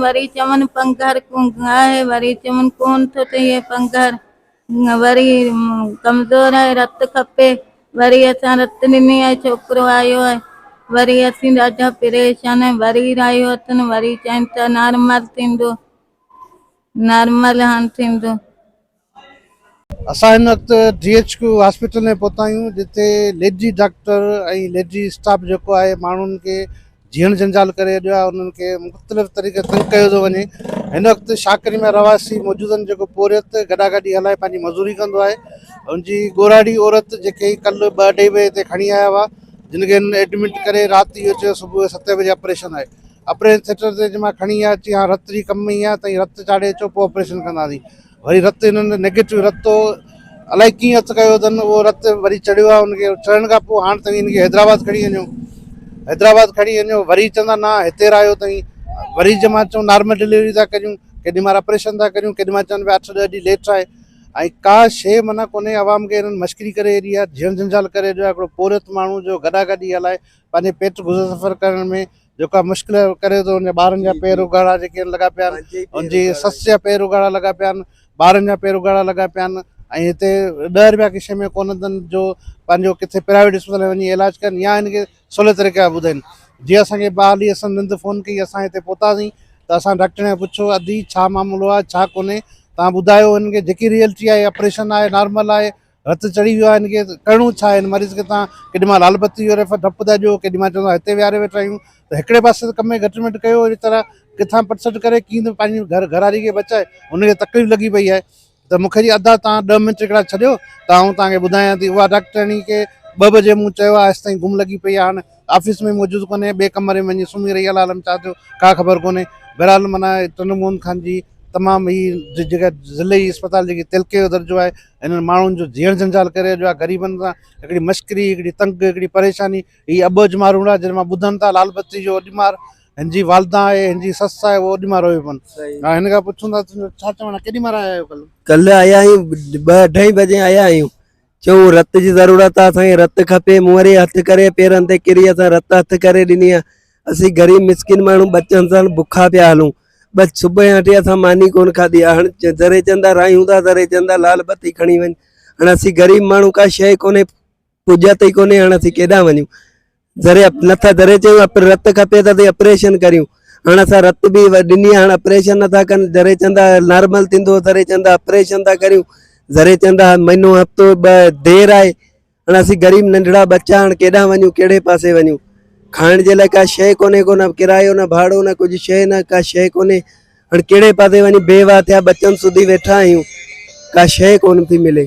वरी चवन पंखर आहे, वरी चवन कोन थो थिए पंखर, वरी कमज़ोर आहे, रत खपे, वरी असां रत ॾिनी आहे, छोकिरो आयो आहे, वरी असीं ॾाढा परेशान आहियूं, वरी आयो अथनि, वरी चवनि था नॉर्मल थींदो, नॉर्मल हाणे थींदो। असां हिन वक़्तु DHQ हॉस्पिटल में पहुता आहियूं, जिते लेडी डॉक्टर ऐं लेडी स्टाफ जेको आहे माण्हुनि खे जीअण जंजाल करे ॾियो आहे, उन्हनि खे मुख़्तलिफ़ तरीक़े तंग कयो थो वञे। हिन वक़्तु शाकरी में रवासी मौजूदु आहिनि, जेको पोरियत गॾागॾी हलाए पंहिंजी मज़ूरी कंदो आहे। उनजी ॻोराड़ी औरत जेके कल्ह 2-2.5 बजे ते खणी आया हुआ, जिन खे एडमिट करे राति इहो चयो सुबुह 7 बजे ऑपरेशन आहे। ऑपरेशन थिएटर ते जंहिं महिल खणी आया, अची हाँ रत जी कमी आहे, तई रत चाढ़े अचो पोइ ऑपरेशन कंदासीं। वरी रत हिननि नेगेटिव रतो अलाए कीअं हथु कयो अथनि, उहो रत वरी चढ़ियो आहे। उनखे चढ़ण खां पोइ हाणे ताईं हिनखे हैदराबाद खणी वञो, हैदराबाद खणी वञो, वरी चवंदा न हिते रहियो अथई, वरी जंहिं महिल चऊं नॉर्मल डिलीवरी था करियूं, केॾी महिल ऑपरेशन था करियूं, केॾी महिल चवनि पिया 8-10 ॾींहं लेट आहे। ऐं का शइ माना कोन्हे, आवाम खे हिननि मश्करी करे एॾी आहे, जीअण जंजाल करे ॾियो आहे। हिकिड़ो पोरियत माण्हू जो गॾागॾी हलाए पंहिंजे पेट गुज़र सफ़र करण में जेका मुश्किल करे थो, उन ॿारनि जा पेर उघाड़ा जेके लॻा पिया आहिनि, उनजी सस जा पेर उघाड़ा लॻा पिया आहिनि, ॿारनि जा पेर उघाड़ा लॻा पिया आहिनि। ऐं हिते 10 रुपया के शइ में कोन अथनि जो पंहिंजो किथे प्राइवेट अस्पताल में वञी इलाजु कनि या हिनखे सवले तरीक़े सां ॿुधाइनि। जीअं असांखे ॿारु असां निंड फ़ोन कई, असां हिते पहुतासीं त असां डॉक्टर खां पुछो अदी छा मामिलो आहे, छा कोन्हे, तव्हां ॿुधायो। हिनखे जेकी रियलिटी आहे, ऑपरेशन आहे, नॉर्मल आहे, रत चढ़ी वियो आहे, हिनखे करिणो छा आहे। हिन मरीज़ खे तव्हां केॾी महिल लाल बत्ती जो रेफर डपु था ॾियो, केॾी महिल चवंदा हिते विहारे वेठा आहियूं, त हिकिड़े पासे त कम में घटि में घटि कयो। अहिड़ी तरह किथां पटसट करे कीअं पंहिंजी घरवारी खे बचाए, हुनखे तकलीफ़ लॻी पई आहे। त मूंखे जी अदा तव्हां 10 मिंट हिकिड़ा छॾियो त आउं तव्हांखे ॿुधायां थी। उहा डॉक्टरनी खे 2 बजे मूं चयो आहे, हेसि ताईं गुम लॻी पई आहे, हाणे ऑफिस में मौजूदु कोन्हे, ॿिए कमरे में वञी सुम्ही रही आहे, आलम छा थियो का ख़बर कोन्हे। बहरहाल माना तनमोहन खान जी तमामु ही जेका ज़िले अस्पताल जेकी तिलके जो दर्जो आहे, हिननि माण्हुनि जो जीअण जंजाल करे ॾियो आहे। ग़रीबनि सां हिकिड़ी मश्करी, हिकिड़ी तंग, हिकिड़ी परेशानी। ही अॿज माण्हू आहे जंहिं मां ॿुधनि था लाल बत्ती जो ओॾीमार हिन जी वालदा आहे, हिन जी ससु आहे, उहो ओॾीमार रोए पनि। हा, हिन खां पुछूं था छा चवणु, केॾी महिल आया आहियो? कल्ह आया आहियूं, 2-2.5 बजे आया आहियूं। चऊं रत जी ज़रूरत आहे, असांखे रत खपे। मूं वरी हथु करे पेरनि ते किरी असां रत हथु करे ॾिनी आहे। असीं ग़रीब मिसकिन माण्हू बचनि सां बुखा पिया हलूं, बस सुबुह वठी असां मानी कोन खाधी आहे। हाणे ज़रे चंदा रायूं था, ज़रे चंदा लाल बत्ती खणी वञ। हाणे असीं ग़रीब माण्हू का शइ कोन्हे, पुॼत ई कोन्हे, हाणे असीं केॾां वञूं। ज़रे नथा ज़रे चयूं रत खपे त ऑपरेशन करियूं, हाणे असां रत बि ॾिनी, हाणे ऑपरेशन नथा कनि। ज़रे चंदा नॉर्मल थींदो, ज़रे चंदा ऑपरेशन था करियूं, ज़रे चंदा महीनो हफ़्तो 2 देरि आहे। हाणे असीं ग़रीब नंढड़ा बच्चा, हाणे केॾां वञूं, कहिड़े पासे वञूं। खाइण जे लाइ का शइ कोन्हे, को न किरायो न भाड़ो न कुझु शइ, न का शइ कोन्हे। हाणे कहिड़े पासे वञी बेवा थिया बचनि सुधी वेठा आहियूं, का शइ कोन थी मिले।